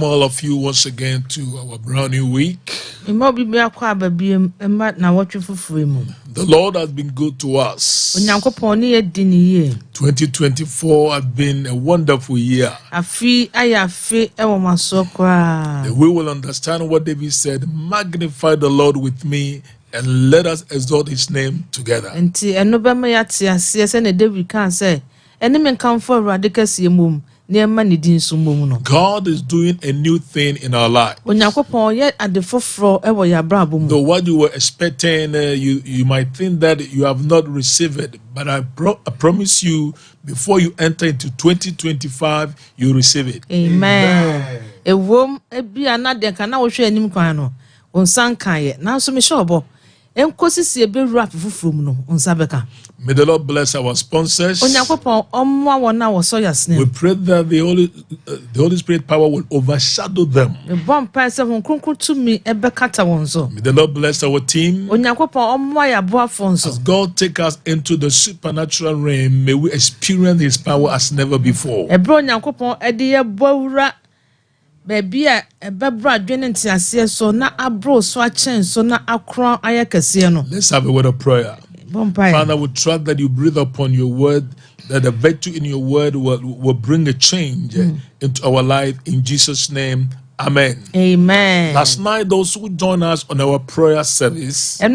All of you once again to our brand new week. The Lord has been good to us. 2024 has been a wonderful year. We will understand what David said, magnify the Lord with me and let us exalt his name together. God is doing a new thing in our life. Though what you were expecting, you might think that you have not received it, but I promise you, before you enter into 2025, you receive it. Amen. May the Lord bless our sponsors. We pray that the Holy Spirit power will overshadow them. May the Lord bless our team. As God take us into the supernatural realm, may we experience his power as never before. Let's have a word of prayer. Father, we trust that you breathe upon your word, that the virtue in your word will bring a change into our life. In Jesus' name, amen. Amen. Last night, those who joined us on our prayer service, we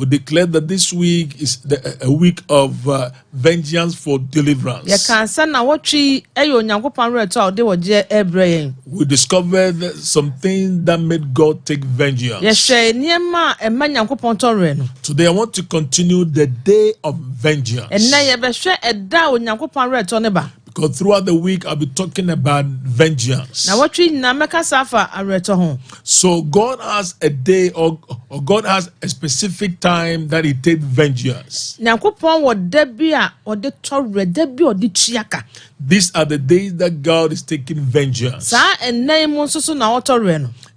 declared that this week is a week of vengeance for deliverance. We discovered some things that made God take vengeance. Today, I want to continue the day of vengeance. Because throughout the week, I'll be talking about vengeance. So God has a day or God has a specific time that he takes vengeance. These are the days that God is taking vengeance.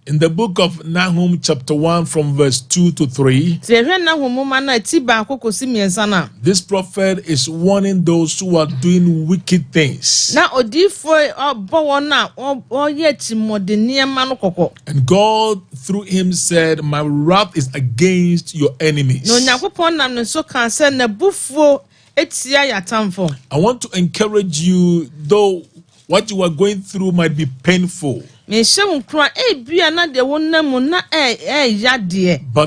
In the book of Nahum chapter 1 from verse 2 to 3, this prophet is warning those who are doing wicked things. And God through him said, my wrath is against your enemies. I want to encourage you, though what you are going through might be painful, but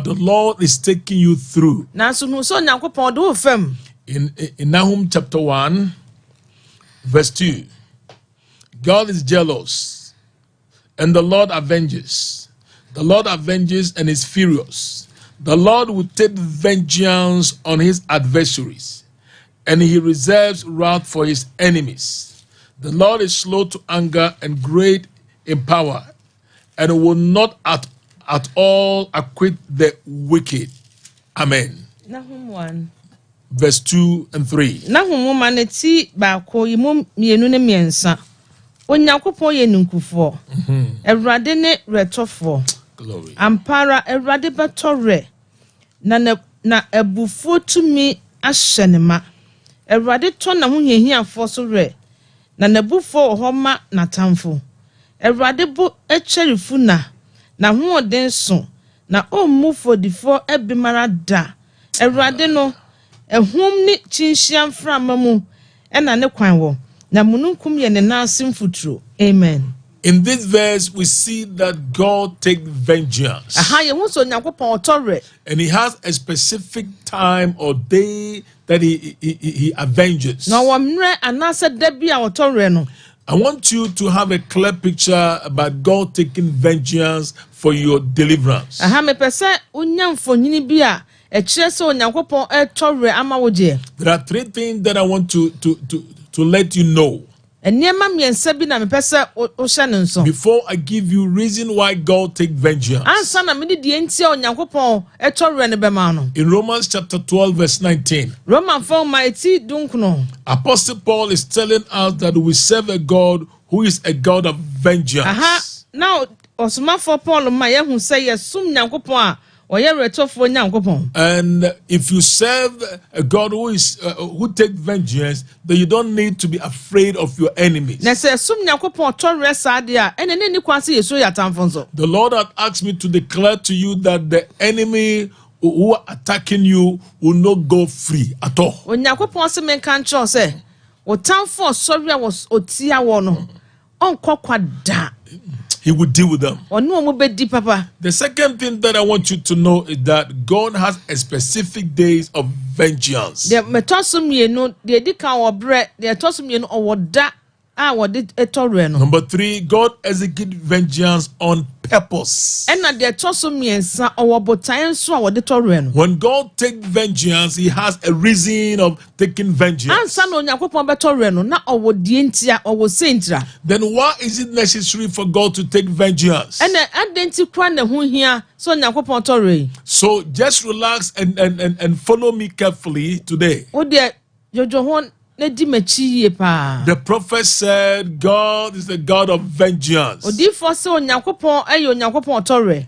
the Lord is taking you through. In Nahum chapter 1, verse 2, God is jealous, and the Lord avenges. The Lord avenges and is furious. The Lord will take vengeance on his adversaries, and he reserves wrath for his enemies. The Lord is slow to anger and great in power, and will not at all acquit the wicked. Amen. Nahum 1. Verse 2 and 3. Nahum maneti baako yimum mienu ne miensa. Onyankopon ye nunkufo. Ewrade ne retofo. Glory. Ampara ewrade betore. Na ebufuo tumi ahyenema. Ewrade to na ho hiahiafo so re. Na nebufuo homa na tamfo. Ewrade bo echerifu na hoden so na omufo difo ebimara da. Ewrade no ehum ni chinhia mframa mu ena ne kwan wo na mununkum ye ne nasim futuro. Amen. In this verse, we see that God takes vengeance. And he has a specific time or day that he avenges. I want you to have a clear picture about God taking vengeance for your deliverance. There are three things that I want to let you know. Before I give you reason why God takes vengeance. In Romans chapter 12 verse 19, Apostle Paul is telling us that we serve a God who is a God of vengeance. Now, And if you serve a God who takes vengeance, then you don't need to be afraid of your enemies. The Lord had asked me to declare to you that the enemy who are attacking you will not go free at all. He will deal with them. The second thing that I want you to know is that God has a specific days of vengeance. Number 3, God executes vengeance on purpose. When God takes vengeance, he has a reason of taking vengeance. Then why is it necessary for God to take vengeance? So just relax and follow me carefully today. The prophet said God is the God of vengeance. A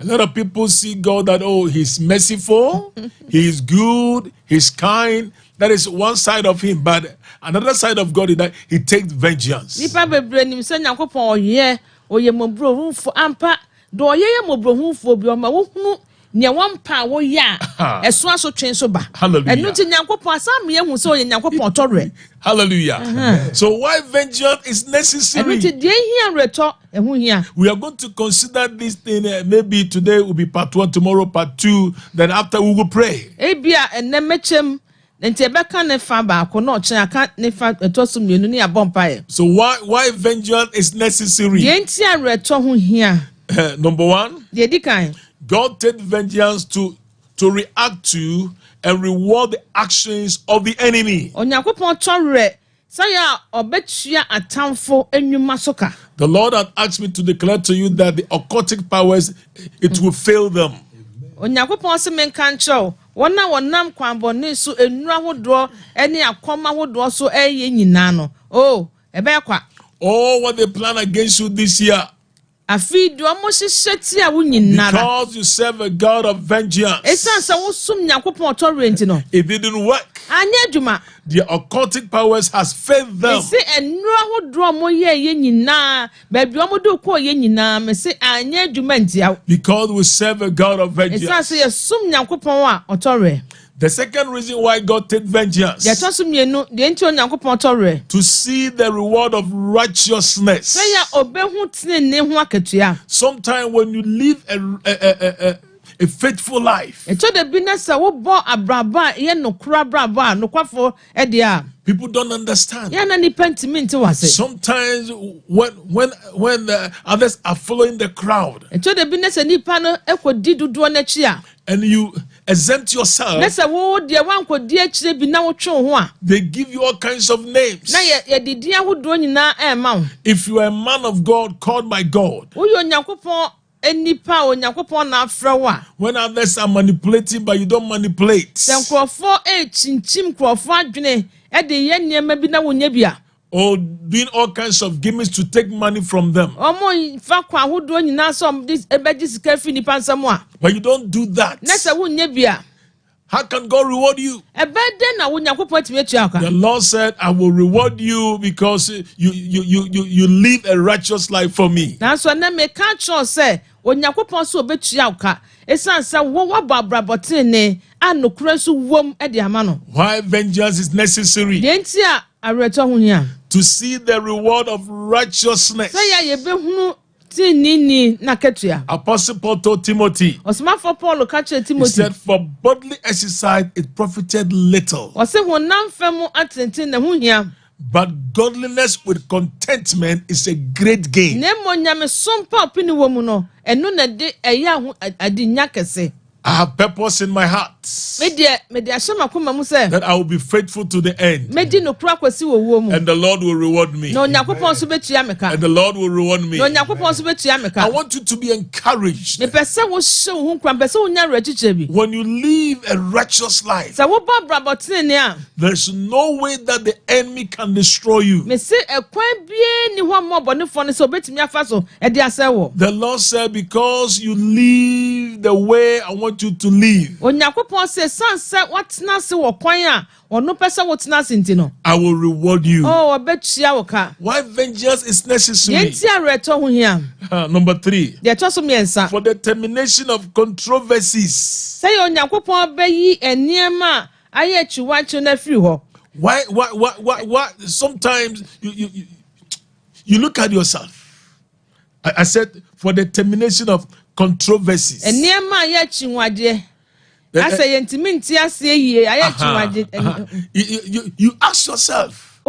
lot of people see God that, oh, he's merciful, he's good, he's kind. That is one side of him, but another side of God is that he takes vengeance. Hallelujah. Hallelujah. So why vengeance is necessary? We are going to consider this thing. Maybe today will be part 1, tomorrow part 2. Then after we will pray. So why vengeance is necessary? Number 1, God takes vengeance to react to and reward the actions of the enemy. The Lord had asked me to declare to you that the occultic powers, it will fail them. Oh, what they plan against you this year. Because you serve a God of vengeance. It didn't work. The occultic powers has failed them. Because we serve a God of vengeance. The second reason why God takes vengeance, to see the reward of righteousness. Sometimes when you live a faithful life, people don't understand. Sometimes when others are following the crowd, and you exempt yourself, they give you all kinds of names. If you are a man of God, called by God, when others are manipulating but you don't manipulate, or doing all kinds of gimmicks to take money from them, but you don't do that, how can God reward you? The Lord said, I will reward you because you live a righteous life for me. Why vengeance is necessary? To see the reward of righteousness. Apostle Paul told Timothy, he said, for bodily exercise it profited little, but godliness with contentment is a great gain. I have purpose in my heart that I will be faithful to the end, and the Lord will reward me. And the Lord will reward me. I want you to be encouraged. When you live a righteous life, there's no way that the enemy can destroy you. The Lord said, because you live the way I want want you to leave, Onyankopon say sanse watena se wo kwan a ono pese wotena se ntino. I will reward you. Oh, obetua wo ka. Why vengeance is necessary? Yenti areto ho hia. Number 3. De to so miensa. For the termination of controversies. Say Onyankopon beyi eniema aye chiwachi na firi ho. Why? Sometimes you look at yourself. I said for the termination of controversies. Eniema aye chiwade. I say yentimi nti ase yie aye chiwade. You ask yourself,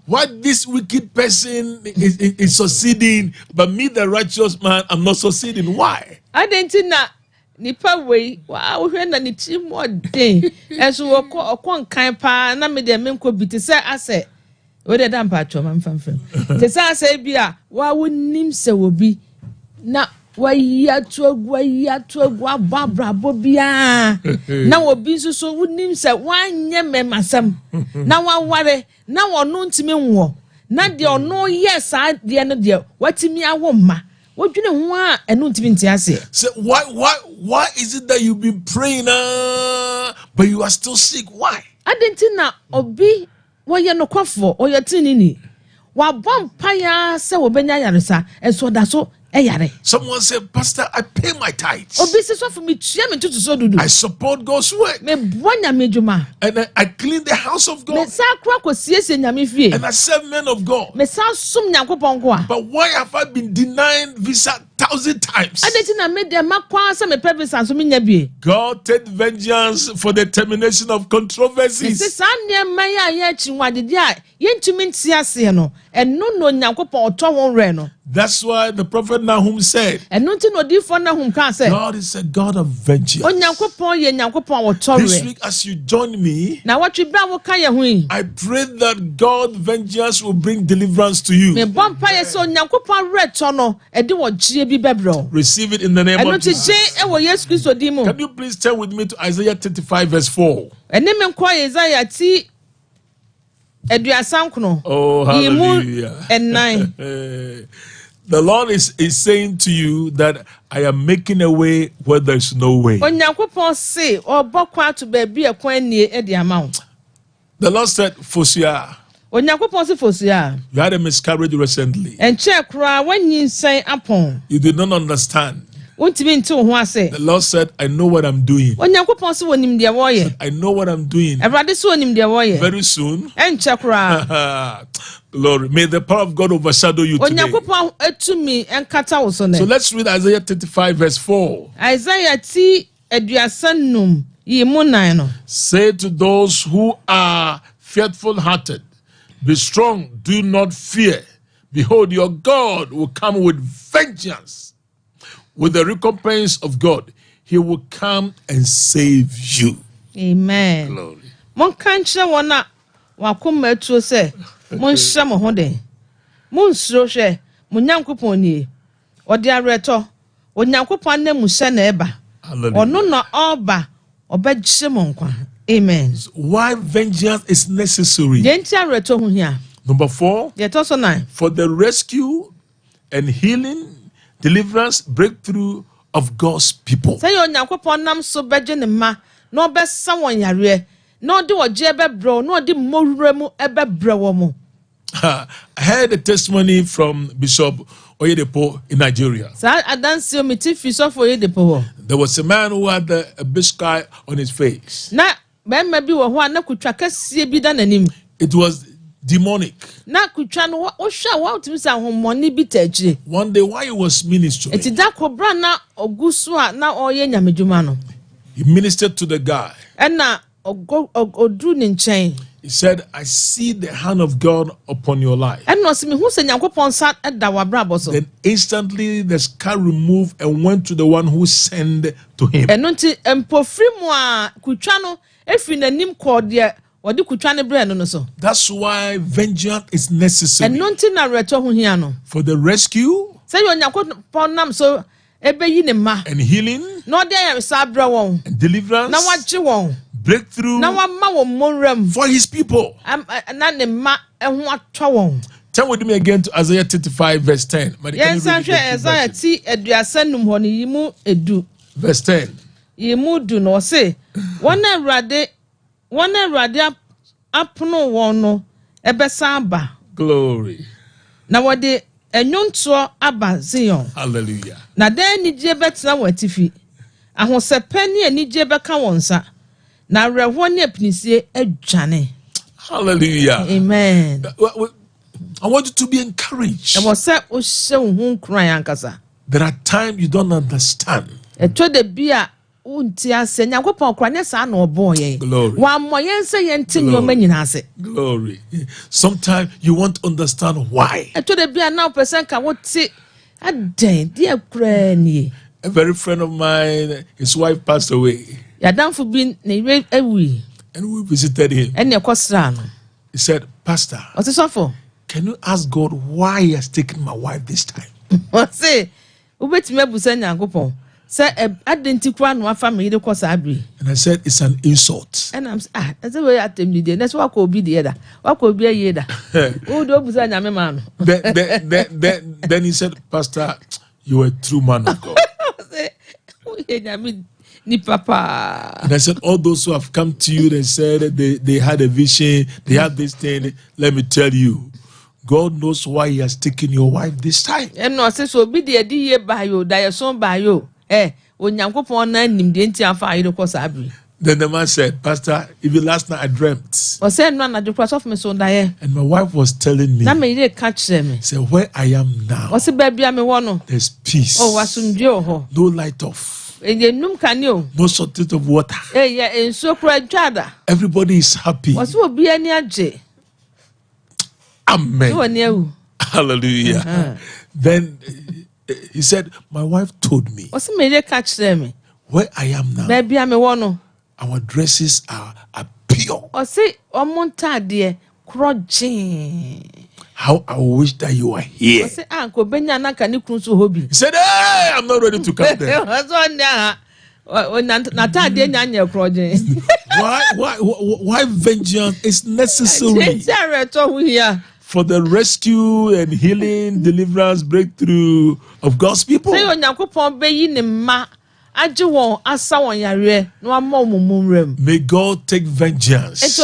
why this wicked person is succeeding, but me, the righteous man, I'm not succeeding? Why? I didn't know. Nipa wei wa wo hwe na ni ti mo den enso wo ko nkan pa na me de me nko bi te se ase we de dampa atwo man famfam te se ase bia wa wonim se wo bi na wa ya to agwa ababrabo bia na wo bi so wonim se wanye memasam na wa ware na wo no ntimi nwo na de ono yes a de no de watimi awo ma. So why is it that you've been praying but you are still sick? Why? I didn't know obi wa ye no kwafo o ye tinini wa bom paya se wo benya yaresa enso da so eyare. Someone said, Pastor, I pay my tithes. Obi se so for me tua me tutu so dudu. I support God's work. Me bonya me djuma. And I clean the house of God. Me sa kra ko siesie nyame fie. And I serve men of God. Me sa sum nyankopon ko a. But why have I been denied visa 1,000 times? God take vengeance for the termination of controversies. That's why the prophet Nahum said, God is a God of vengeance. This week as you join me, I pray that God's vengeance will bring deliverance to you. Receive it in the name of Jesus. Can you please turn with me to Isaiah 35 verse 4? Oh, hallelujah. The Lord is saying to you that I am making a way where there's no way. The Lord said, Fosia, you had a miscarriage recently. You did not understand. The Lord said, I know what I'm doing. I know what I'm doing. Very soon. Glory. May the power of God overshadow you today. So let's read Isaiah 35 verse 4. Say to those who are fearful-hearted, be strong, do not fear. Behold, your God will come with vengeance. With the recompense of God, he will come and save you. Amen. Glory. Amen. Why vengeance is necessary? Number 4, for the rescue and healing, deliverance, breakthrough of God's people. I heard a testimony from Bishop Oyedepo in Nigeria. There was a man who had a big scar on his face. It was demonic. One day while he was ministering, he ministered to the guy. He said, I see the hand of God upon your life. Then instantly the scar removed and went to the one who sent to him. That's why vengeance is necessary. For the rescue and healing and deliverance, breakthrough for his people. Turn with me again to Isaiah 35 verse 10. Verse 10. Yemudu no say one rade apono won no ebesa aba. Glory. Na wode enwonto aba Zion. Hallelujah. Na den nije betena watifi. Ahosepe ne anije beka wonsa. Na reho ne apinisie adwane. Hallelujah. Amen. I want you to be encouraged. There are times you don't understand. Glory. Glory. Sometimes you won't understand why. A very friend of mine, his wife passed away. And we visited him. He said, Pastor, can you ask God why he has taken my wife this time? And I said, it's an insult. And I'm then he said, Pastor, you are a true man of God. And I said, all those who have come to you and said they had a vision, they had this thing, let me tell you, God knows why he has taken your wife this time. And no, say so be the idea by you, die son by you. When you go for 9 the entire fire, then the man said, Pastor, even last night I dreamt. Or said none at the cross of me so die. And my wife was telling me, that made catch them. Say where I am now. What's the baby? I'm one. There's peace. Oh, what's no light off. No shortage of water. Yeah, and so cried Jada. Everybody is happy. What's will be any J? Amen. Hallelujah. Then he said, my wife told me. What's the major catch them? Where I am now. Baby, I'm a one. Our dresses are pure. Or say, dear, crotching. How I wish that you were here. I said, Uncle Benyan, can you cruise to hobby? He said, hey, I'm not ready to come there. Why vengeance is necessary for the rescue and healing, deliverance, breakthrough of God's people? May God take vengeance.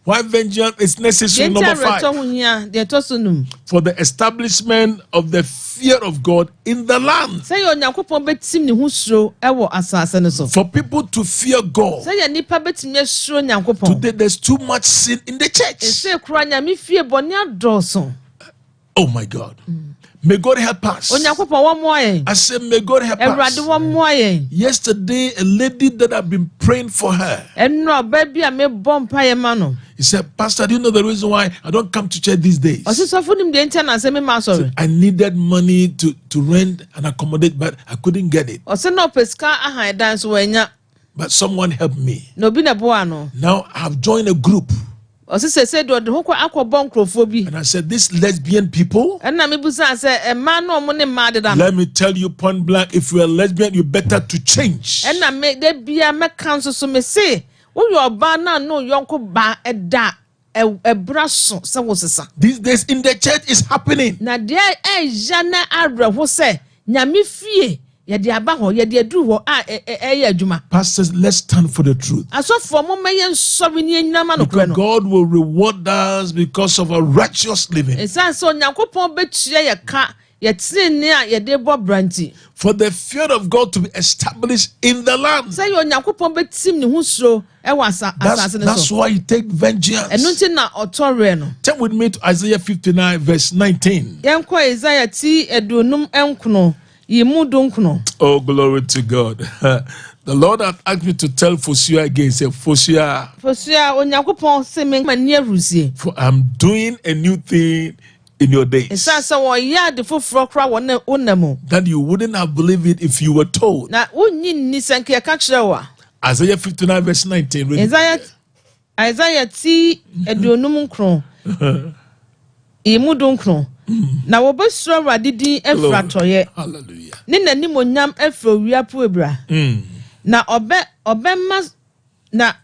Why vengeance is necessary? Number 5. For the establishment of the fear of God in the land. For people to fear God. Today there's too much sin in the church. Oh my God. May God help us. I said, may God help us. Yesterday, a lady that I've been praying for her. He said, Pastor, do you know the reason why I don't come to church these days? I said, I needed money to rent and accommodate, but I couldn't get it. But someone helped me. Now I've joined a group. And I said, these lesbian people, let me tell you point blank, if you're a lesbian, you better to change. These days in the church is happening. Pastors, let's stand for the truth. Because God will reward us because of our righteous living. For the fear of God to be established in the land. That's why you take vengeance. Turn with me to Isaiah 59 verse 19. Oh, glory to God. The Lord had asked me to tell Fosia again. He said, Fosia, for I'm doing a new thing in your days. That you wouldn't have believed it if you were told. Isaiah 59 verse 19. Isaiah na wobesro radidi efratoye hallelujah nina nimonyam efro wiapo ebra na obema na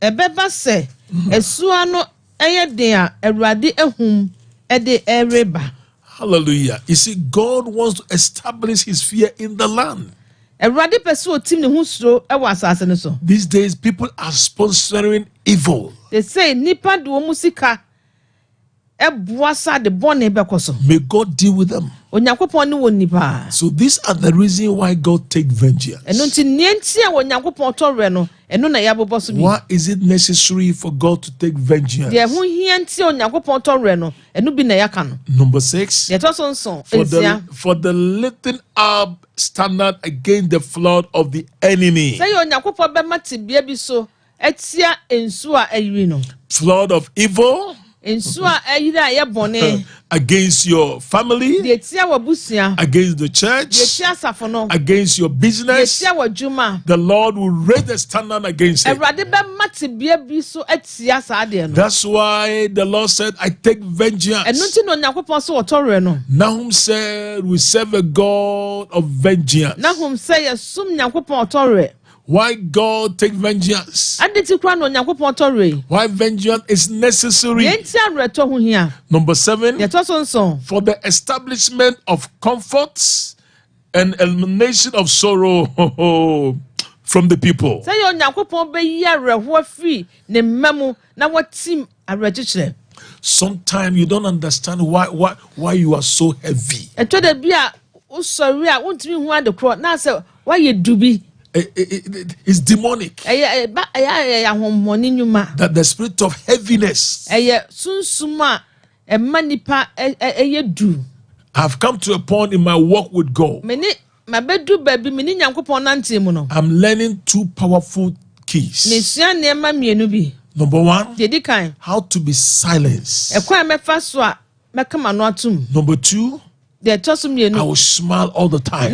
ebeba se esua no eyeden a awurade ehum ede ereba. Hallelujah. You see, God wants to establish his fear in the land. Awurade pese otim ne ho suro e wa asase ne so. These days people are sponsoring evil. They say nipa de wo musika e boasa de bone bekoso. May God deal with them. Onyankopon ne wo nipa. So these are the reason why God take vengeance. Eno nti nienti a onyankopon tore no, eno na yabobɔ so bi. Why is it necessary for God to take vengeance? De ho hia nti onyankopon tore no, eno bi na yaka no. Number 6. De to so nso, For the lifting up standard against the flood of the enemy. Say onyankopon be matibia bi so, etia ensu a ayiri no. Flood of evil. Ensu a ayiri a ye bone. Against your family, against the church, against your business, the Lord will raise the standard against it. That's why the Lord said, I take vengeance. Nahum said, we serve a God of vengeance. Why God take vengeance? Why vengeance is necessary? Number 7, for the establishment of comforts and elimination of sorrow from the people. Sometimes you don't understand why you are so heavy. It's demonic. That the spirit of heaviness. I've come to a point in my walk with God. I'm learning 2 powerful keys. Number 1, how to be silenced. Number 2, I will smile all the time.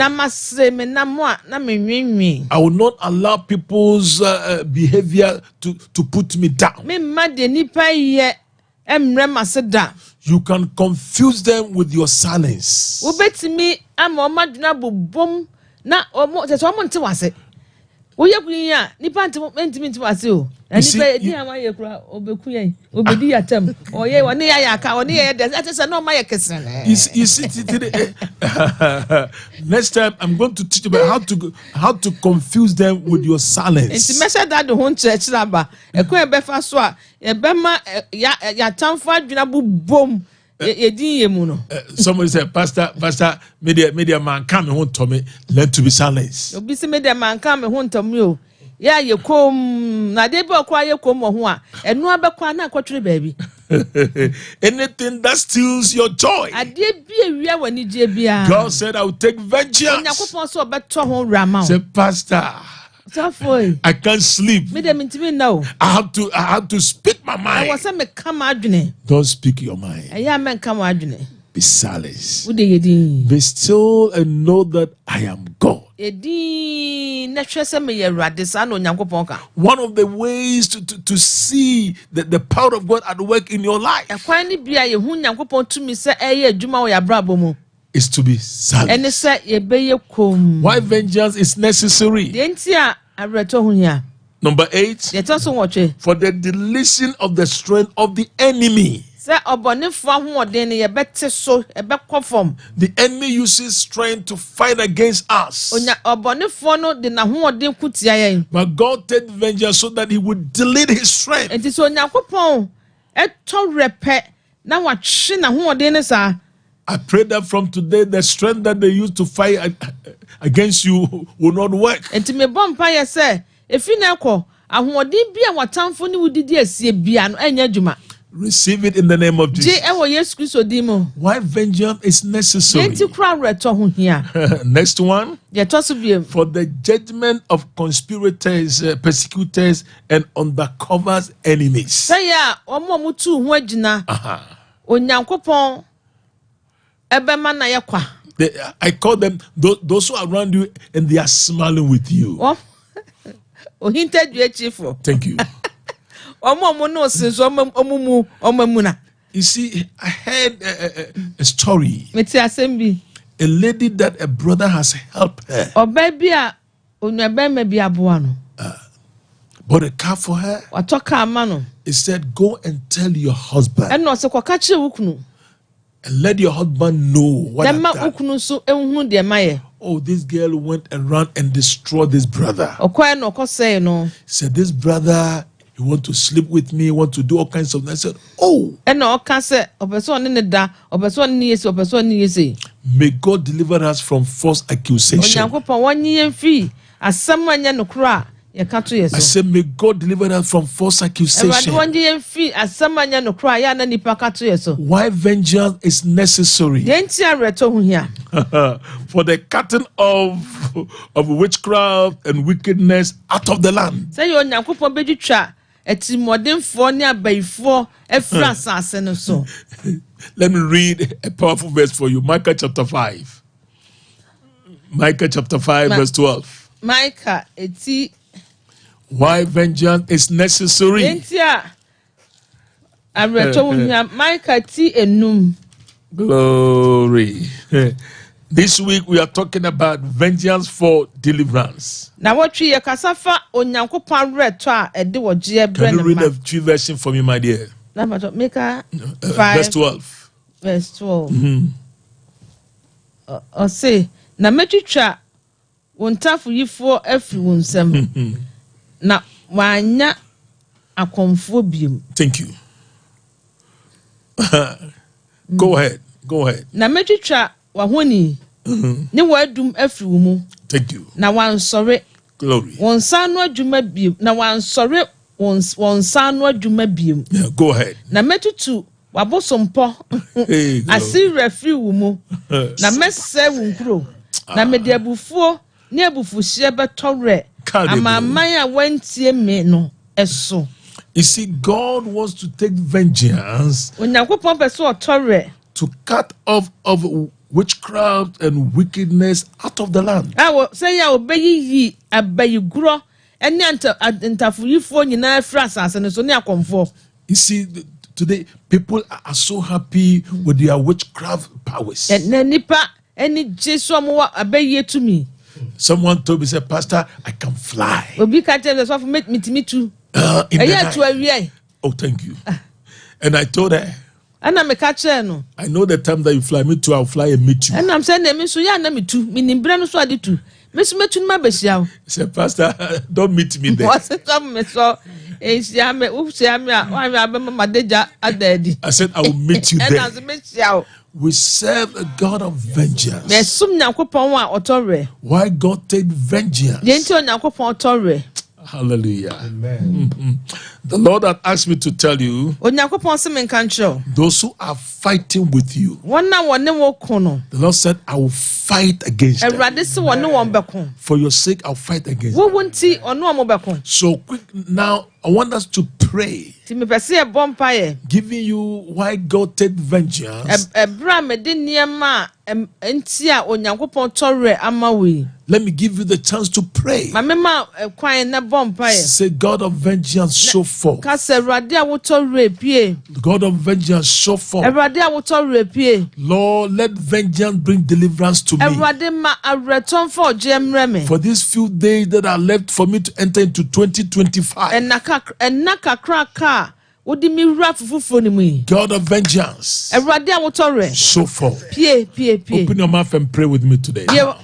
I will not allow people's behavior to put me down. You can confuse them with your silence. You see, next time I'm going to teach you about how to confuse them with your silence. Somebody said, Pastor, media man come home to me, learn to be silenced. Media man come home to me. Yeah, you come na dey be kwa ye kom ho a enu abekwa na akwatwere baby. Anything that steals your joy. God said, I will take vengeance. Say, Pastor, I can't sleep. I have to speak my mind. Don't speak your mind. Be silent. Be still and know that I am God. One of the ways to see the power of God at work in your life is to be silent. Why vengeance is necessary? Number 8, for the deletion of the strength of the enemy. The enemy uses strength to fight against us. But God takes vengeance so that he would delete his strength. I pray that from today the strength that they use to fight against you will not work. Receive it in the name of Jesus. Why vengeance is necessary? Next one. For the judgment of conspirators, persecutors, and undercover enemies. I call them those who are around you and they are smiling with you. Thank you. You see, I heard a story. A lady that a brother has helped her. Bought a car for her. He said, go and tell your husband. And let your husband know what I've done. oh, this girl went and ran and destroyed this brother. Said, this brother, he want to sleep with me, want to do all kinds of things. I said, oh. May God deliver us from false accusation. I said, may God deliver us from false accusation. Why vengeance is necessary? For the cutting of witchcraft and wickedness out of the land. Let me read a powerful verse for you. Micah chapter 5. Micah chapter 5 verse 12. Micah, why vengeance is necessary. Glory. This week we are talking about vengeance for deliverance. Can you read the true version for me, my dear? Micah 5, verse 12. Verse 12. Say, na metwitwa wontafu yifo afri wonsam. Na wanya akomfo biom. Thank you. Go ahead. Na metwitwa wahoni. Ne wadum afri wo mu. Thank you. Na wansore. Glory. Wonsano adwuma biom. Na wansore wonsano adwuma biom. Go ahead. Na metutu wabosompo. Asiri afri wo mu. Na messe wo nkuro. Na mediabufuo ne abufuhye betore. Amamaya wentie me no eso. You see, God wants to take vengeance to cut off of witchcraft and wickedness out of the land. You see, today people are so happy with their witchcraft powers. Someone told me, said, Pastor, I can fly. In the night. Oh, thank you. And I told her, I know the time that you fly. Me too, I'll fly and meet you. And I'm saying, he said, Pastor, don't meet me there. I said, I will meet you there. We serve a God of vengeance. Why God take vengeance? Hallelujah. Amen. The Lord had asked me to tell you, those who are fighting with you, the Lord said, I will fight against them. For your sake, I'll fight against them. So quick now, I want us to pray, giving you why God take vengeance. Let me give you the chance to pray. Say, God of vengeance, show forth. God of vengeance, show forth. Lord, let vengeance bring deliverance to me. For these few days that are left for me to enter into 2025. God of vengeance, show forth. Open your mouth and pray with me today. Join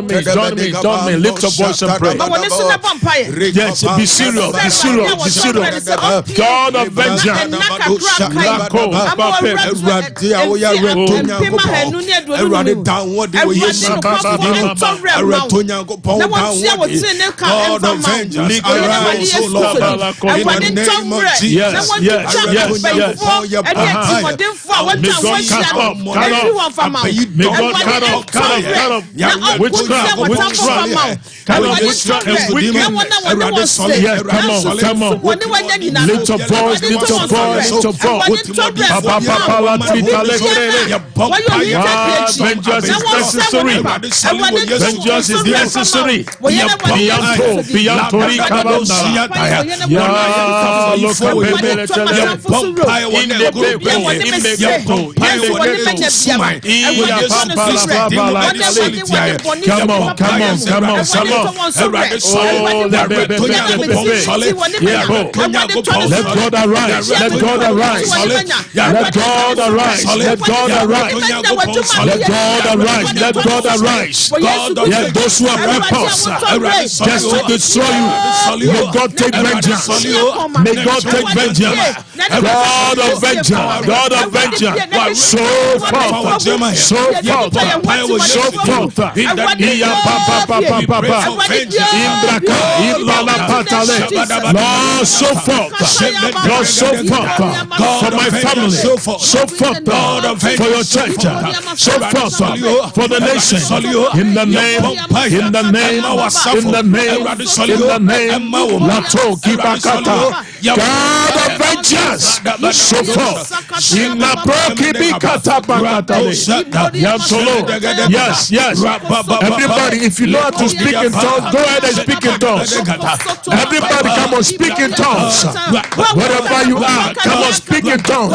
me. Lift your voice and pray. Yes, be serious. God of vengeance. Cut off. May God cut off witchcraft and wickedness. Yes, come on. Lift your voice. Vengeance is necessary. Yes, those who are purpose just to destroy you. May God take vengeance. May God take vengeance. God of vengeance. God of vengeance. So forth. So forth. So forth. Lord, so forth. Lord, so forth. For my family. So forth. For your church. So forth. For the nation. In the name. In the name. Lato Kibakata. God of vengeance. So forth. In the Yes. Everybody, if you know how to speak in tongues, go ahead and speak in tongues. Everybody, come on, speak in tongues. Wherever you are, come on, speak in tongues.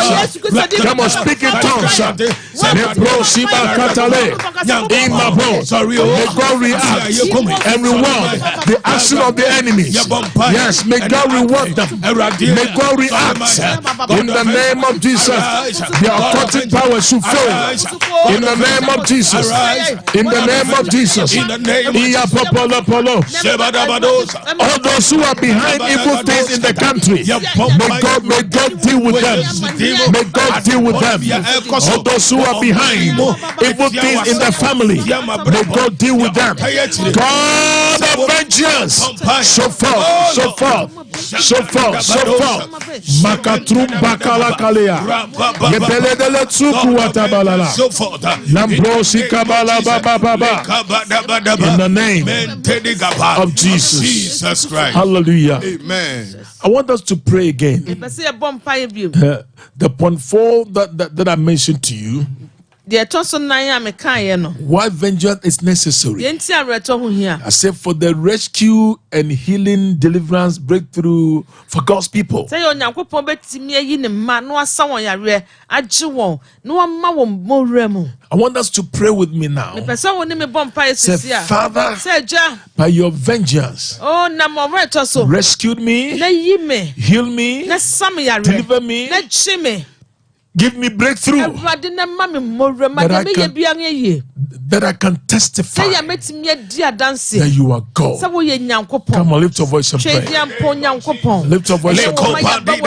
Come on, speak in tongues. May God react and reward the action of the enemies. Yes, may God reward them. May God react in the name of Jesus. The occultic power should fail in the name of Jesus. In the name of Jesus. All those who are behind evil things in the country, may God deal with them. May God deal with them. All those who are behind evil things in the family, may God deal with them. God of vengeance. So forth. So forth. Makatrum bakala kalea. Gebele tsuku watabalala. Lambrosi kabala baba. In the name of Jesus Christ. Hallelujah. Amen. I want us to pray again. The point 4 that I mentioned to you. Why vengeance is necessary. I said for the rescue and healing, deliverance, breakthrough for God's people. I want us to pray with me now. Say, Father, by your vengeance, rescued me, heal me, deliver me, give me breakthrough that I can testify that you are God. Come on, lift your voice and pray. Lift your voice and pray. In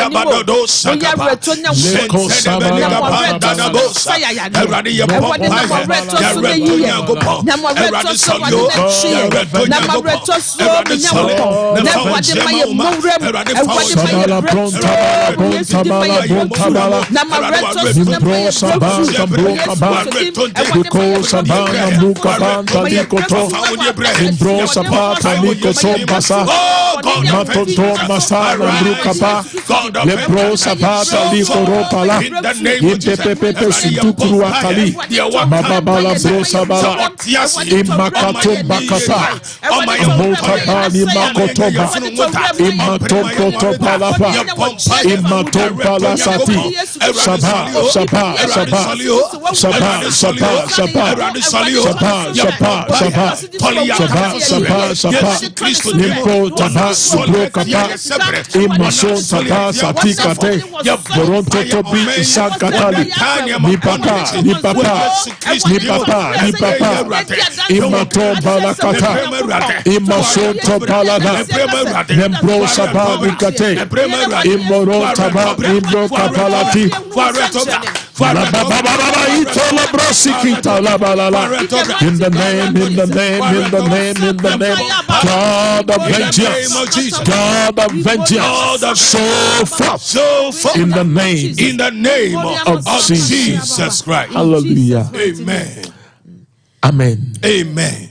the name, God of vengeance, God of vengeance, so forth, in the name of Jesus Christ. Hallelujah. Amen. Amen.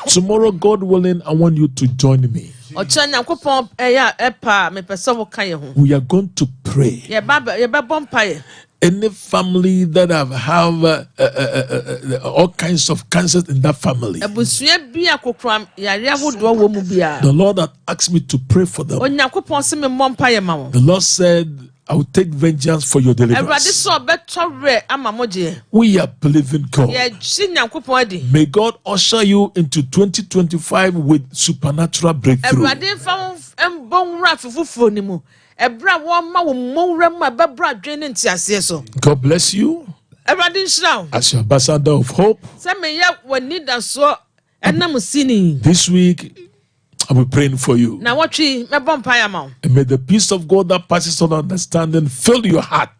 Tomorrow, God willing, I want you to join me. We are going to pray. Any family that have all kinds of cancers in that family, the Lord had asked me to pray for them. The Lord said, I will take vengeance for your deliverance. We are believing God. May God usher you into 2025 with supernatural breakthrough. God bless you as your ambassador of hope. This week I'll be praying for you. And may the peace of God that passes all understanding fill your heart.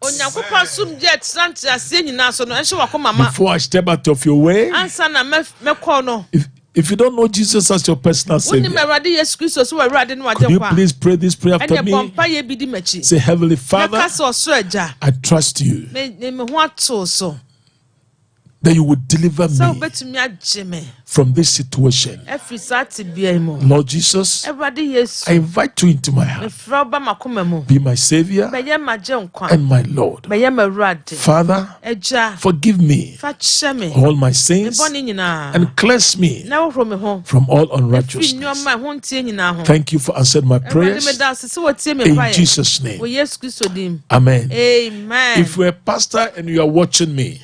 Before I step out of your way, if you don't know Jesus as your personal Savior, could you please pray this prayer after me? Say, Heavenly Father, I trust you that you would deliver me from this situation. Lord Jesus, I invite you into my heart. Be my Savior and my Lord. Father, forgive me all my sins and cleanse me from all unrighteousness. Thank you for answering my prayers. In Jesus' name. Amen. If you're a pastor and you are watching me,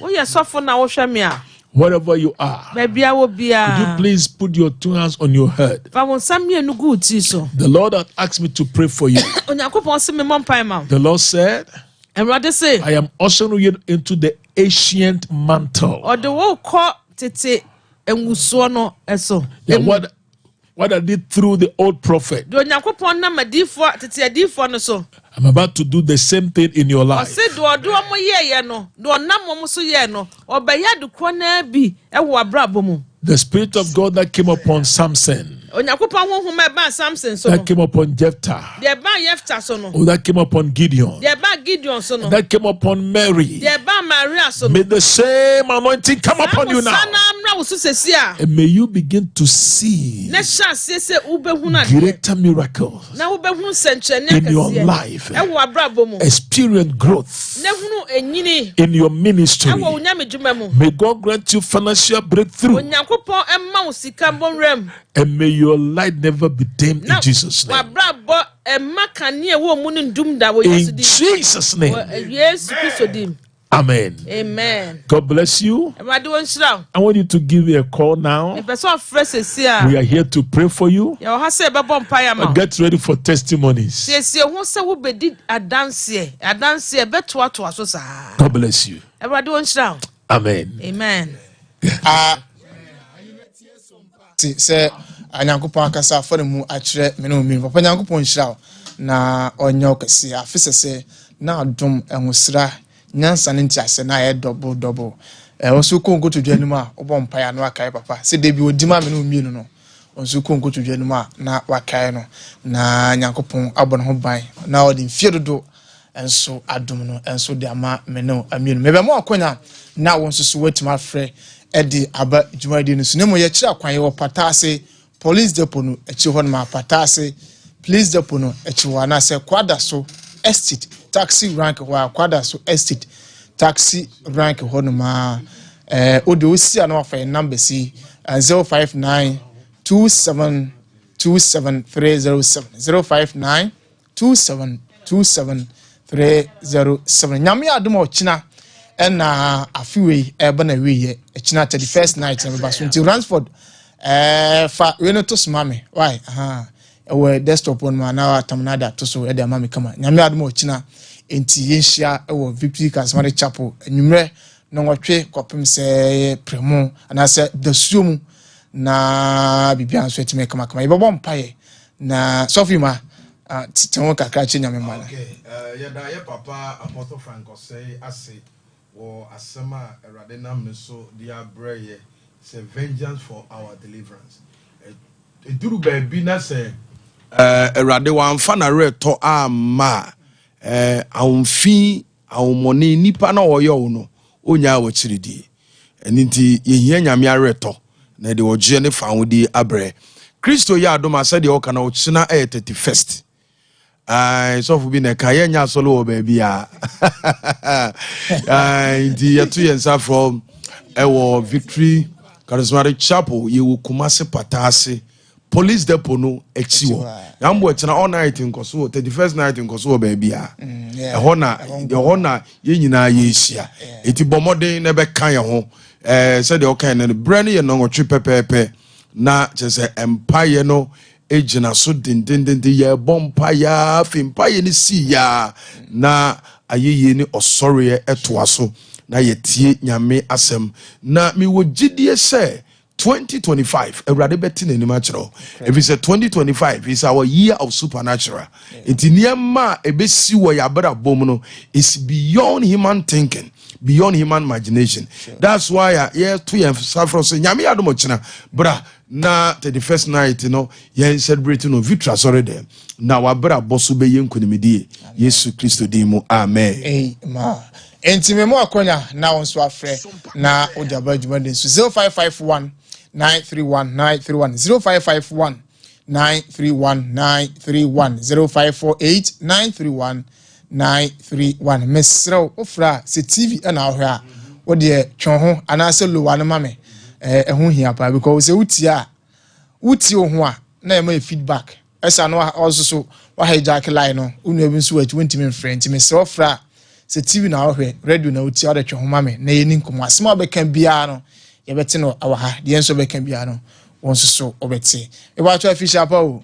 wherever you are, could you please put your 2 hands on your head? The Lord had asked me to pray for you. The Lord said, I am ushering you into the ancient mantle. What I did through the old prophet, I'm about to do the same thing in your life. The Spirit of God that came upon Samson, that came upon Jephthah, that came upon Gideon, that came upon Mary, may the same anointing come upon you now. And may you begin to see greater miracles in your life, experience growth in your ministry. May God grant you financial breakthrough, and may your light never be dimmed in Jesus' name. In Jesus' name. Amen. Amen. God bless you. I want you to give me a call now. We are here to pray for you. Get ready for testimonies. God bless you. Amen. Amen. Say Anyankopon akasa for mu akire me no mi papa Nyankopon hira na onyo kese afise se na adom ehusra nyansa ne ntiase na ye double osu kongo to dwanum a obo mpaya no akai papa se de bi odima me no mi no osu kongo to dwanum a na wakai no na Nyankopon abon ho ban na odi mfie dodo enso adom no enso de ama me no ami no mebe mo akonya na wonso so wetima frɛ edi aba jumadi no sunemo ye kira kwan ye patase police depot no echi ho na patase police depot no echi ho na se kwada so estate taxi rank ho kwada so estate taxi rank ho no ma ode osi ana ofa number si 059 2727307 059 2727307 nyame adom ochina na afiwe ebe na wiye echina 31st night na baso nti Ransford fa we no to smame why we desktop on ma na atamnada to so e de mame kama nyame adom ochina enti yenhia e wo Victory Casmary Chapel enwumre na nwotwe kopem se premo ana se dasuom na bibia so etime kama yebobom paye na sofima titenwo kakra che nyame mala yeda ye papa Apostle Franco say ase wo asema erade nam ne so dia breye say vengeance for our deliverance eduru ba bi na say erade wan fa na reto ama awmfi awmoni nipa na oyo no onya wo chiridi eninti yehia nyame areto na de oje ne fa wodi abre Kristo ya adoma said o kana o china 31st so for being a Kayenya solo baby. The 2 years from Victory Charismatic Chapel, you will Kumasi Patasi, Police Depot no Echiwo. Yambo China all night in Kosovo, 31st night in Kosovo baby. A honor, Yina Yesia. Iti bomode nebe kanya ho. Said the okay, and Brandy and no trip pepe. Na just empire no. Ejina so din ye bompaya fimpaya ni siya na ayeye ni osore etoa so na yetie nyame asem na mi wo gidie se 2025 Ewurade beti na nima kiro if it's 2025 is our year of supernatural enti niema ebesi wo yabra bom no is beyond human thinking, beyond human imagination. That's why to suffer so nyame adomo kina bra na the first night celebrating no victory already na wabra boso be yenkunimidie Yesu Kristo dimu amen. Amen. Enti memo akonya na wonso afre na ojaba jumade so 0551 931 931 0551 931 931 0548 931 931 mesro ofra se TV na ahwe a wo de twon ho anase lowa no mame ehun hia pa because se uti ho a na e ma feedback esa no also so wa hijack line no unu ebi so ati wonti friend mesro ofra se TV na ahwe radio na uti o de twon ho mame na yeni nkomo asema be kan bia no ye beti no awaha de enso be kan bia no wonso so obeti e ba to official pa o.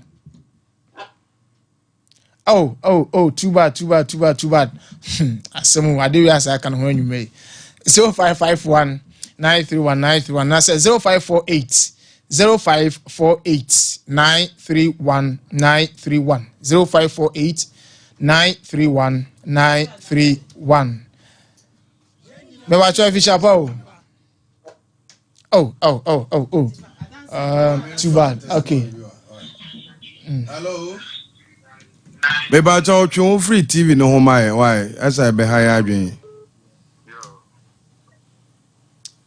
Oh, too bad. Asemu ade we asa kan ho anwume. 0551 931 931 na say 0548 931 931 0548 931 931. Me wa cho official pa o. Oh. Too bad. Okay. Hello. Beba cho free TV no ho mai why as I be high adwen.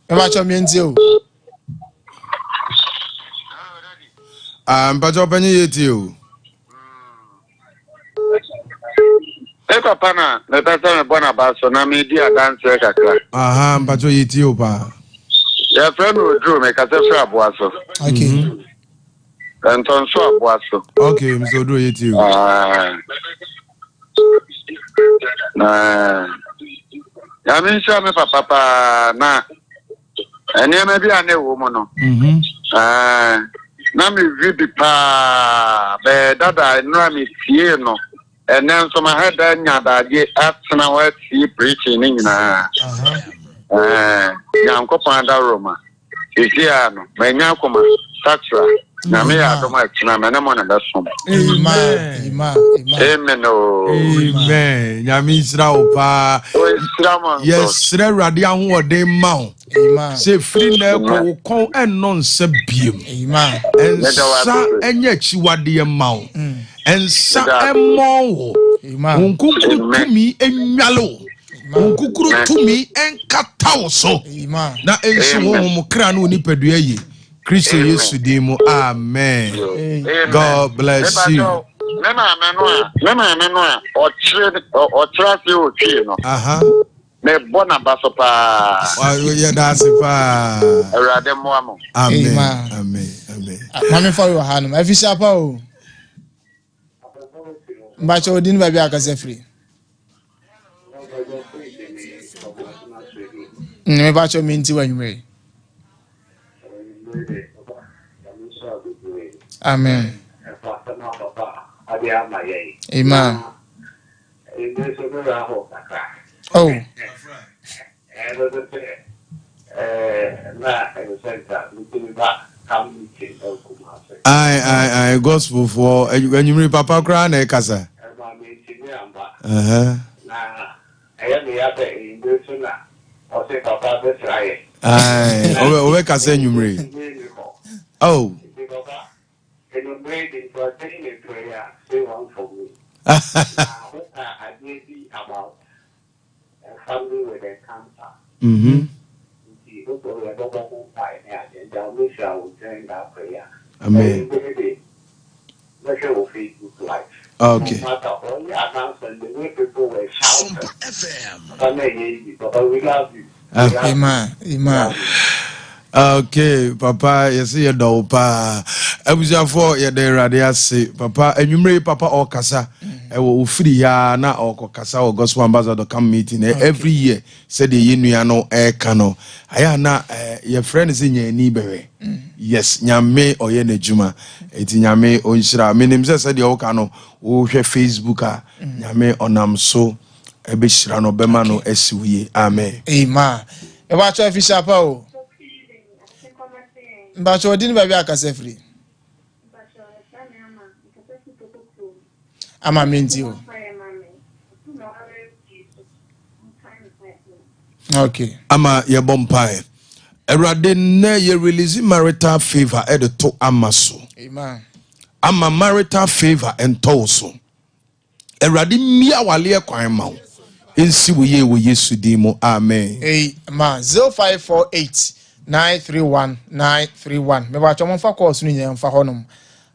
Beba cho mienti o. Ba cho penye yeti o. Papa na me pesa me bona ba so na me di dance kakra. Aha, ba cho yeti o pa. Ya friend o dro me ka se fra aboa so. Okay. Anton so aboa so. Okay, me so do yeti o. Ya me sha me papa na ene me bi ane wo mo no. Na me vi pa be dada no me tie no. Ene so ma heda nya da je atna wa tie preaching ni nyina. Ya nkopon da Roma. Isia no, menya koma tatra. Na me ya doma tina me na mo na da som. Amen. Amen. Amen. Nyame Israel pa. Yes, Awurade ahode ma wo. Amen. Se free na ko kon enno nsa biem. Amen. Ensa enya chiwade ma wo. Ensa emo wo. Amen. Onkukuru tumi enwalo. Onkukuru tumi enkata wo so. Na enso wo mo kra na onipadua yi. Kristo Yesu dimu amen. God bless you. Mema menua ochire se otwie no. Aha. Me bona baso pa. Wa that's pa. Awurade mo amo. Amen. Mami for your hand. Efi sapa o. Mbacho odin ba bia akase free. Me bacho minti wanwe. Amen. Amen. Oh. I gospel for when you read Papa cry na kasa. Owe kasa nyumre. Oh. And I'm waiting for a thing in prayer, say one for me. What I may be about a family with a cancer. See, look over the double pie, and I wish I would turn that prayer. Amen. Let's show Facebook live. Okay. No matter announcement, the way people were shouting. Papa, we love you. Amen. Amen. Okay, Papa, yes, you know, pa. I was for your day, Radiasi, Papa, and you may Papa or Casa. I will free ya na or Casa or Gospel Ambassador come meeting every year. Said the Uniano air cano. I na your friend is in your neighbor. Yes, Nyame or Yene Juma. It's Nyame or Ishra. Minim said the Okano, who Facebook, Nyame onam so. Ebishra Bemano SUE. Amen. Amen. E wa cho official pa o. Mba cho din ba bi akase free. Ama menti o. Okay. Ama ye bompae. Erade ne ye release marital favor at the to amaso. Amen. Ama marital favor and toso. Erade mia wale kwan ma. Ensi wo Yesu dimo. Amen. Amen. 0548 931 931. Me ba cho mo fa call sunu nyam fa honom.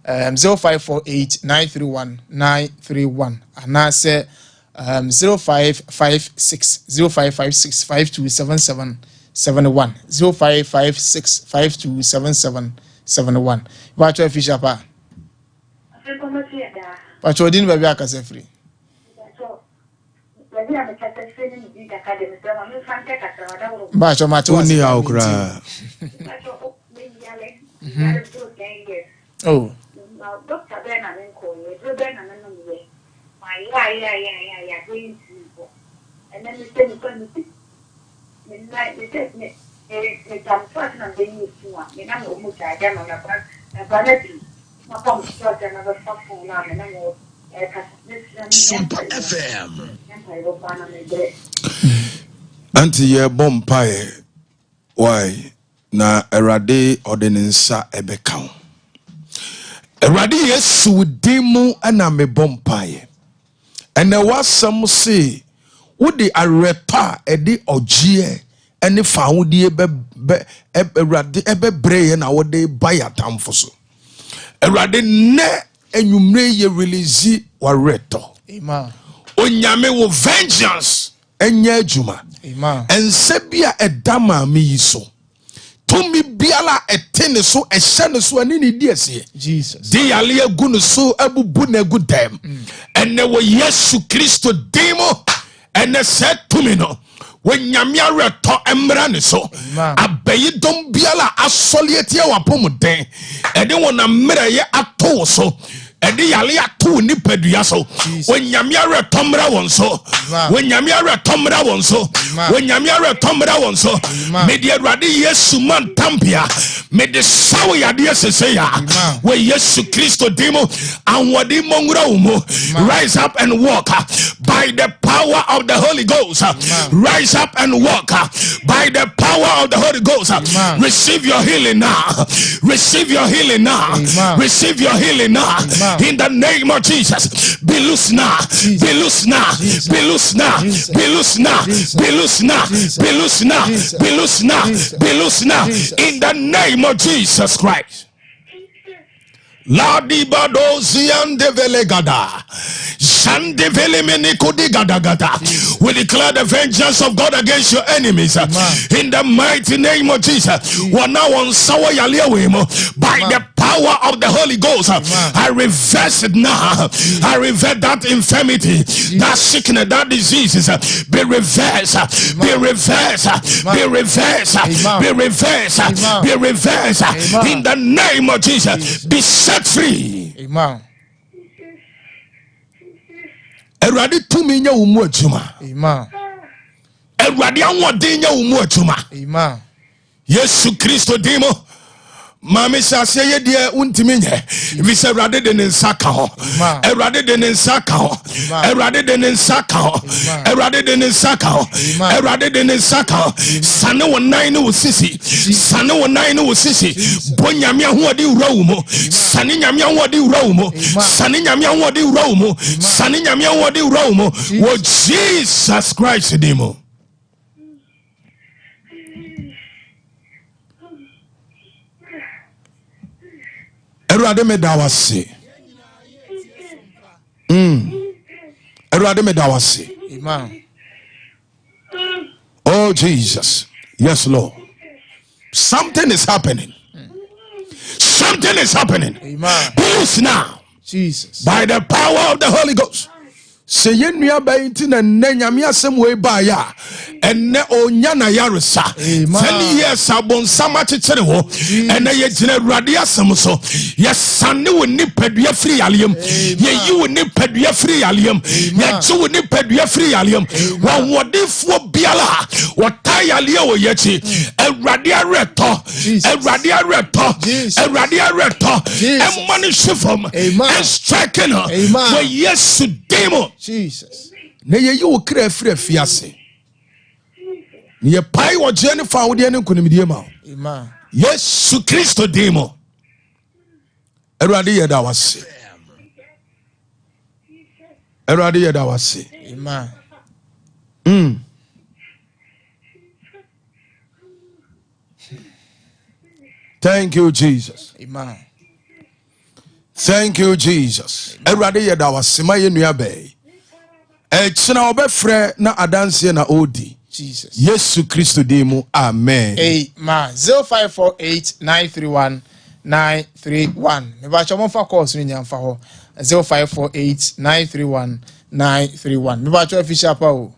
0548 931 931. Ana se 0556 0556 5277 71 0556 5277 71. Ba cho official pa. Ba cho din ba bi akase free. Ba cho ma to Oni aukra. Oh. Doctor Ben and call you, Ben and my and then we said, midnight, we said, I'm talking on the news to one. You know, much I can on a vanity. My pump shot another fucking line and then Sompa FM. Anti ye bompae. Why? Na erade ordinansa ebeka. Erade Yesu dimu ana me bompae. Ene wasam say wo de arepa edi ogie ene fa wo de erade ebebre na wo de bayatamfo so. Erade ne enwumre ye release wareto. Amen. Onyame wo vengeance enye adwuma. Amen. Ensebia edama me yiso. Tumi biala etene so ehye so ani ni di ase. Jesus. Di yale agu no so abubu na agu dem. Ene wo Yesu Kristo demo ene se tumi no. Wonyame areto emra ne so. Abayi dom biala asoliete wa pomuden. Ede wona mra ye ato so. Edi yale ato ni padua so. Wonyame areto mra won so. Wonyame areto mra won so. Wonyame areto mra won so. Me de Awurade Yesu man tampia. Me de sawo yade sese ya. We Yesu Kristo demo anwode mongra umo. Rise up and walk by the power of the Holy Ghost. Rise up and walk by the power of the Holy Ghost. Receive your healing now. Receive your healing now. Receive your healing now. In the name of Jesus. Be loose now. Be loose now. Be loose now. Be loose now. Be loose now. Be loose now. Be loose now. Be loose now. In the name of Jesus Christ. La dibado ziande velegada. Shande vele menikodi gada gada. We declare the vengeance of God against your enemies. In the mighty name of Jesus. Wana on sawa yaliawemo. By the power of the Holy Ghost. I reverse it now. I reverse that infirmity. That sickness. That diseases. Be reversed. Be reversed. Be reversed. Be reversed. Be reversed. In the name of Jesus. Be set free. Amen. Erade tumi nya umu adwuma. Amen. Erade anwode nya umu adwuma. Amen. Yesu Kristo dimo. Mami sase ye die untimi nye. Vise erade de nsaka ho. Erade de nsaka ho. Erade de nsaka ho. Erade de nsaka ho. Erade de nsaka ho. Sane wonan ne wosisi. Sane wonan ne wosisi. Bonyame ahode wura wo mo. Sane nyame ahode wura wo mo. Sane nyame ahode wura wo mo. Sane nyame ahode wura wo mo. Wo Jesus Christ dimo. Erade me da wase. Erade me da wase. Amen. Oh Jesus. Yes, Lord. Something is happening. Something is happening. Amen. Please now. Jesus. By the power of the Holy Ghost. Say ye nua bainti na nyame asem we ba ya enne onya na yaresa 10 years abonsama chechere ho enne ye gina awurade asem so ye sane wo nipadua firi yalem ye yi wo nipadua firi yalem ye che wo nipadua firi yalem wa wodefo biala wota yale wo yechi awurade areto awurade areto awurade areto emani shifom and striking her for yes demo Jesus. Ne ye wo kra frɛ fiase. Ne ye pai wo je ne fa wo de ne nkonimdie ma. Amen. Yesu Kristo demo. Erade ye da wase. Erade ye da wase. Amen. Thank you, Jesus. Amen. Thank you, Jesus. Erade ye da wase ma ye nua bai. China obefre na adanse na odi. Jesus. Yesu Kristo demo. Amen. Amen. 0548-931-931. Me ba chomo fa course ni nyamfa ho. 0548-931-931. Me ba cho official pa o.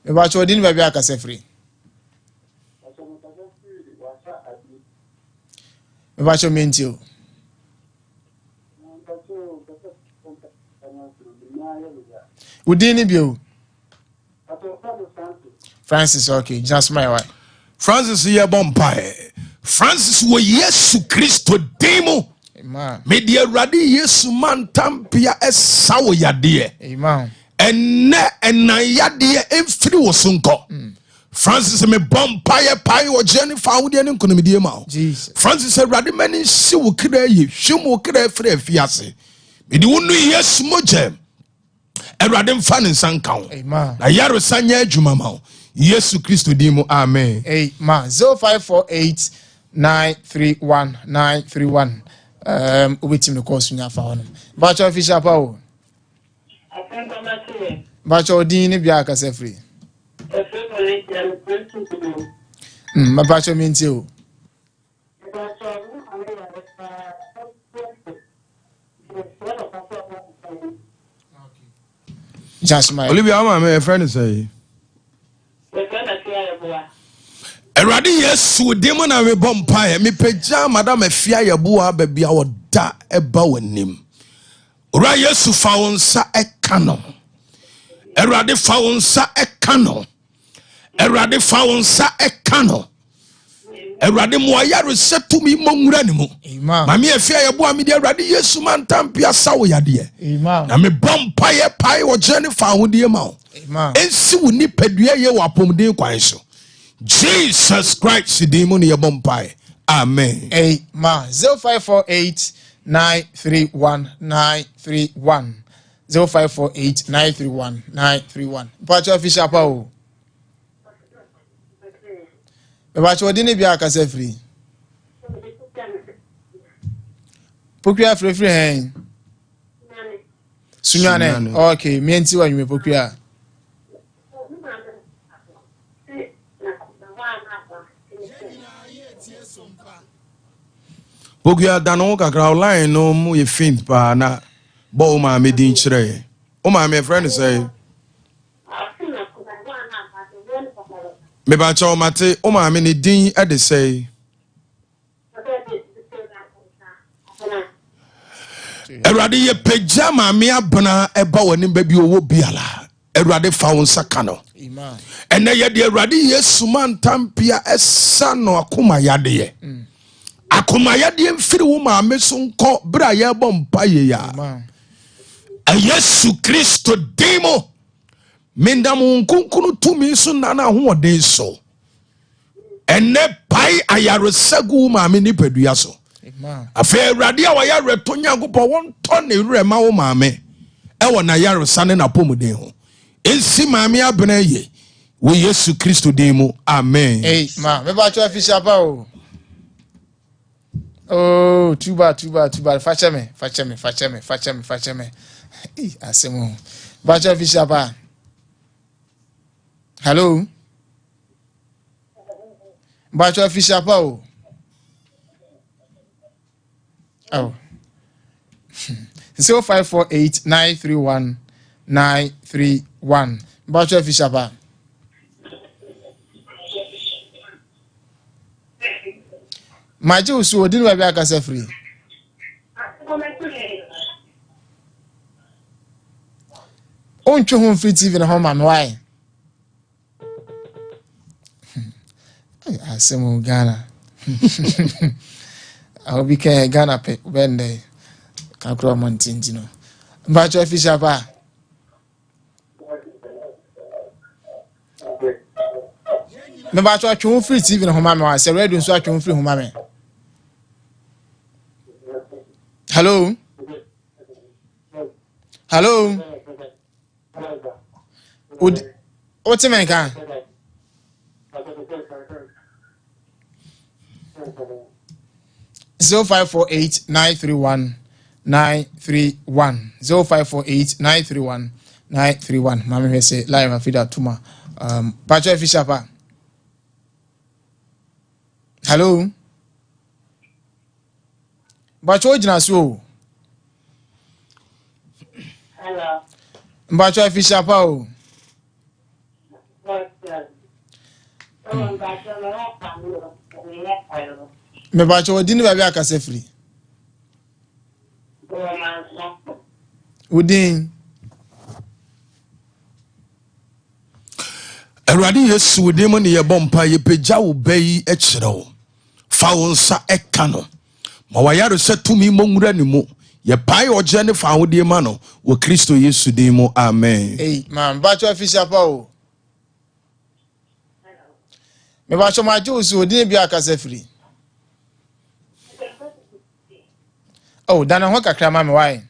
Me ba cho din ba bia ka free. Me ba cho menti o. Udini bio. Francis, okay, just my wife. Francis ye bompae. Francis wo Yesu Kristo demo. Amen. Me die radi Yesu man tampia esawo yade. Amen. Enne yade emfiri wo sonko. Francis me bompae pai wo jeni fa wo de ne nkonomdie ma. Jesus. Francis radi mani si wo kra ye, hwem wo kra frɛ afiase. Me di wonu Yesu mojem. Erade mfa ne nsanka wo. Amen. Na yaro sanya adwuma ma wo. Yesu Kristo dimo. Amen. Amen. 0548-931-931. Ubitim the course nya fa hono. Bacho official pa o. Bacho odin bia ka se free. Ma bacho menti o. Just my Olivia, my friend say. Erade Yesu demo na me bompae me pagya madam afia yeboa ba bia oda eba wanim. Ora Yesu fa wonsa eka no. Erade fa wonsa eka no. Erade fa wonsa eka no. Erade mo ayare setumi monwura ne mu. Amen. Mami afia yeboa me de erade Yesu mantampia sawo yade. Amen. Na me bompae pai wo jene fa hodie ma wo. Amen. Ensi wo ni padua ye wo apomden kwan so. Jesus Christ demon ye bompai. Amen. Amen. 0548-931-931. 0548-931-931. Bacho official pa o. Bacho odini bia ka se free. Pokua free hen. Sunyane. Okay, mienti wa nyume pokua. Pokua dano kakra online no mu ye faint pa na bo ma me din kire. O ma me friend say me ba cha o mate o ma me ne din e de say Erade ye pagya ma me abana eba wani ba bi owo biala. Erade fa won saka no. Amen. Ene ye de Erade Yesu man tampia esa no akoma yade ye. Akoma yade mfiri wo ma me so nko bra ye bompa ye ya. Amen. Yesu Kristo demo. Mindamu nkunkunu tumi so nana ho oden so. Ene pai ayaresagu ma me ni padua so. Amen. Afa Erade a waya reto nyankopɔ won to ne rema wo ma me. E wo na yaresa ne na pomuden ho. Ensi ma me abena ye. We Yesu Kristo demo. Amen. Amen. Me ba cho official pa o. Oh, too bad. Fetch me. Asemo. Bacha Fishapa. Hello. Bacha Fishapa. Oh. 0548931931. Bacha Fishapa. My Jew, so didn't we be a free? On to home free TV in home and why? I say, Ghana. I'll be Ghana pay when they can grow mountains, you know. But your fish up. Me ba cho atwon free TV no homa me wa se radio so atwon free homa me. Hello. Hello. What's me kan? Zero 0548931931 0548931931. Mama me say live afida tuma Pacho Fishapa. Hello. Bacho Jinasu. Hello. Bacho Fishapa. Me bacho dini baby akase free. Udin. Awurade Yesu wo dem ne ye bompa ye pagya wo bayi e kyerɛ wo fa wo nsa eka no ma wayaro sɛ tumi monwura ne mu ye pai ogye ne fa wo de ma no wo Kristo Yesu dem mu amen. Hey man, bacho official pa o. Me bacho ma ju so din bi akase free. Oh, dana ho kakra ma me why?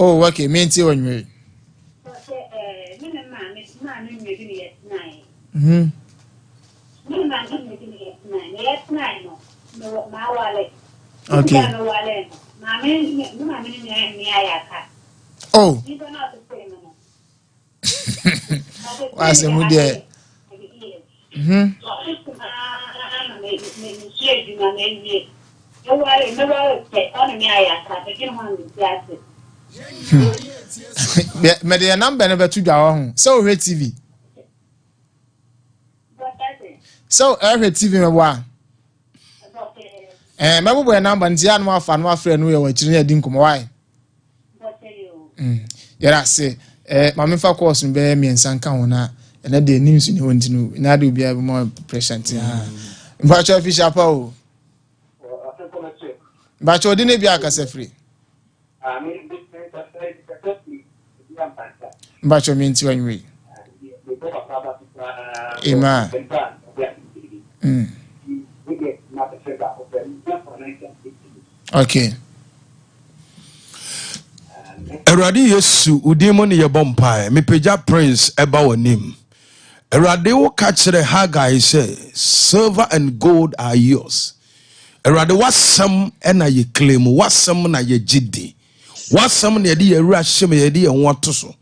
Oh, okay. Minty when you. Okay. Oh. What's the mood there? Me the number never to down. So Red TV. So every TV me wa. Me bo number ntia no afa no afre no ye wa chiri adin komo why. Yara say mama fa course no be miensa nka ho na na de news ni wonti no na de obi abi more present ha. Mbacho official pa o. Mbacho de ne bi akase free. Mbacho minti wanwe. Amen. Okay. Awurade Yesu udimo ne ye bompa me pagya prince eba wonim. Awurade wo ka kyerɛ Haggai say silver and gold are yours. Awurade wasam na ye claim wasam na ye gidi. Wasam na ye de awura hyem ye de ye ho atoso.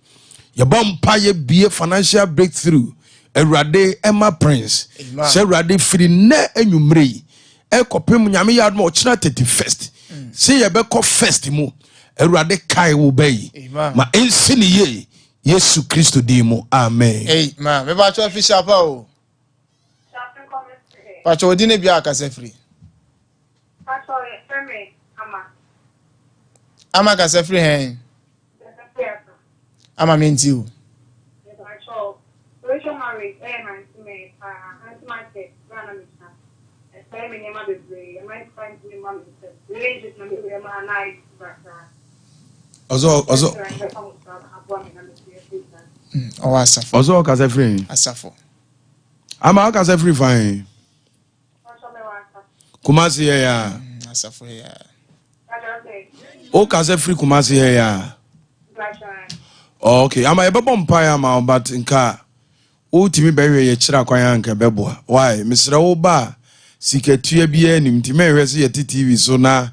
Ye bompa ye bie financial breakthrough. Awurade Emma Prince. Say awurade firi na anwumre yi. Ekopem nyame yad ma ochina 31st. Say ye be ko first mu. Awurade kai wo bayi. Ma ensini ye Yesu Kristo dimo. Amen. Amen. Me ba cho official pa o. Pa cho odine bia akase free. Pa cho free ama. Ama akase free hen. Ama menti o. Pa cho marry man me anti-market rana me. Say me nema be I might find me mom. Really just me be ma nice but Ozo asafo. Ozo kase free. Asafo. Ama kase free fine. Kumasi here ya. Asafo here. O kase free Kumasi here ya. Okay, ama ebe bompa ya ma but nka o timi be hwe ye kira kwan ya nka beboa. Why? Misra wo ba sikatua bia nim ti me hwese ye TV so na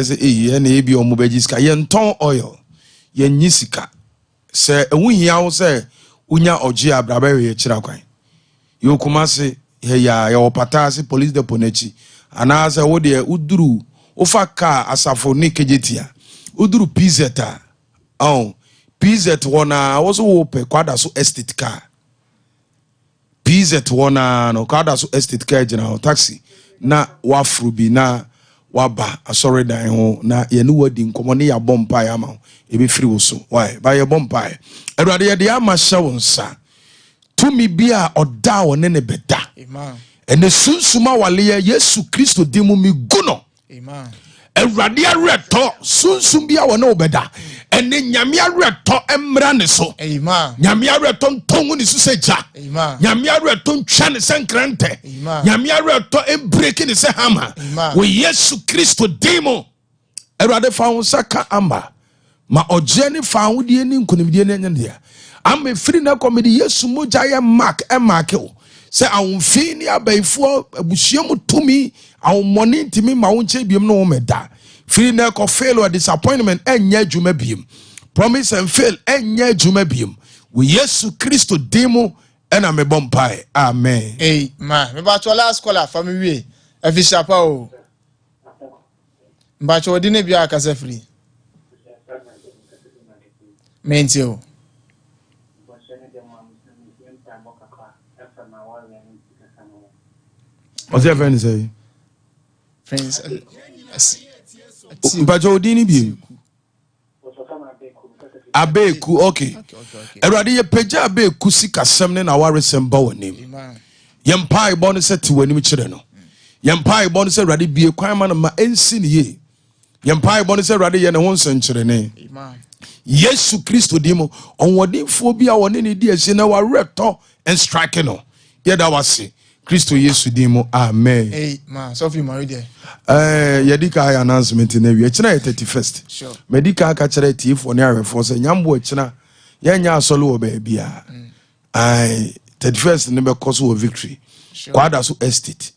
se na ebi omo bagiska ye nton oil ye nyisika se ehunhia wo se unya oji abrabawe ye kira kwan yo kuma se ya opata se police depot nachi ana se wo de uduru ofa ka asafo ni kejetia uduru pizeta PZ wona wo so wo pe kwada so estate car PZ wona no kwada so estate car general taxi na wafru bi na waba asore dan ho na ye no wadi nkomo ne ya bompa ya ma e be free wo so why ba ye bompa Erade ye de ama hye wonsa tumi bia oda wone ne beda amen ene sunsuma wale Yesu Kristo dimu mi guno amen Erade areto sunsum bia wone obeda ene nyame areto emra ne so amen nyame areto ntongu ne suseja amen nyame areto ntwa ne senkrante amen nyame areto embreki ne se hama we Yesu Kristo dimu Erade fa wonsa ka amba ma ojeni fa wudie ni nkonimdie ne nyandia am free na comedy Yesu moja ya mark e mark o se awonfi ni abaifo abusuam tumi awonmoni ntimi ma wonche biem no meda free na ko fail or disappointment enya adwuma biem promise and fail enya adwuma biem we Yesu Kristo demo ena me bompai amen amen me ba to last caller for me we efisha pa o mba cho dine bia akasa free mentio what's your friend say friends but odini bi abeku okay Erade ye peja abeku sikasem ne na waresem ba wonim yempa ibo ne se ti wanim kire no yempa ibo ne se Erade bie kwan ma no ma ensi ne ye yempa ibo ne se Erade ye ne ho nsenkire ne amen Yesu Kristo dimo onwodinfo bi a woni ne di ase na wareto and strike no ye da wase Kristo Yesu dimo amen amen so fi mari there yedika high announcement na wi akina 31st sure medical ka kire tifo ne arefo se nyambo akina yenya asolo wo ba bia 31st ne be koso wo victory kwada so estate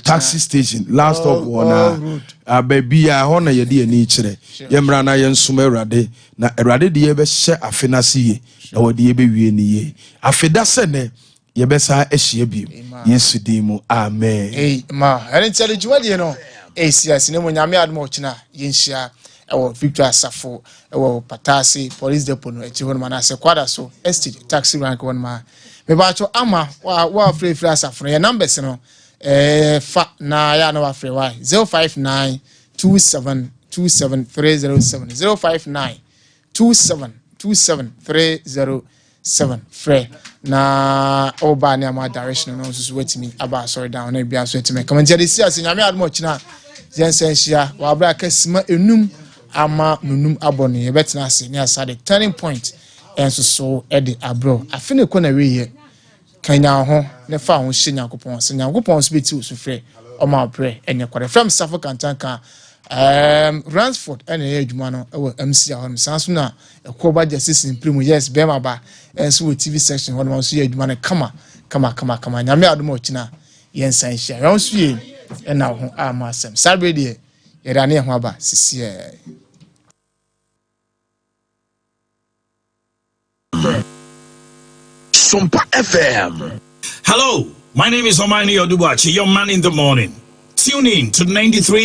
taxi station last stop one baby hona yede ani kire yemra na yensum Erade na Erade de ye be hye afenase ye na wode ye be wie ni ye afeda se ne ye be sa ehye biem Yesu dimu amen ma ene ntele jwade no sias ne mo nyame admo kina yenhia ewo Victor Asafo ewo Patasi police depot no echi won mana se kwada so estate taxi rank won ma me ba cho ama wa free Asafo ye numbers no fa na ya no afre wa 059 2727307 059 free na oba ne ama direction no so wetimi aba sorry down na bia so etime come je dey see nyame admo kina jensenhia wa bra kasima enum ama nunum abone ye betina ase ne asade turning point enso so e de abro afene ko na wiye kanya ho ne fa ho hye Nyankopon se Nyankopon so beti so frɛ oma pray enye kware from Safo Kantanka Ransford ene ye adwuma no e MC a hon sanso na ekoba justice in primo yes bema ba enso we TV section hon so ye adwuma no kama nyame adom okina ye nsan hia yon so ye ena ho ama asem sabre de ye da ne ho aba sisi Sompa FM. Hello, my name is Omani Odubachi, your man in the morning. Tune in to 93.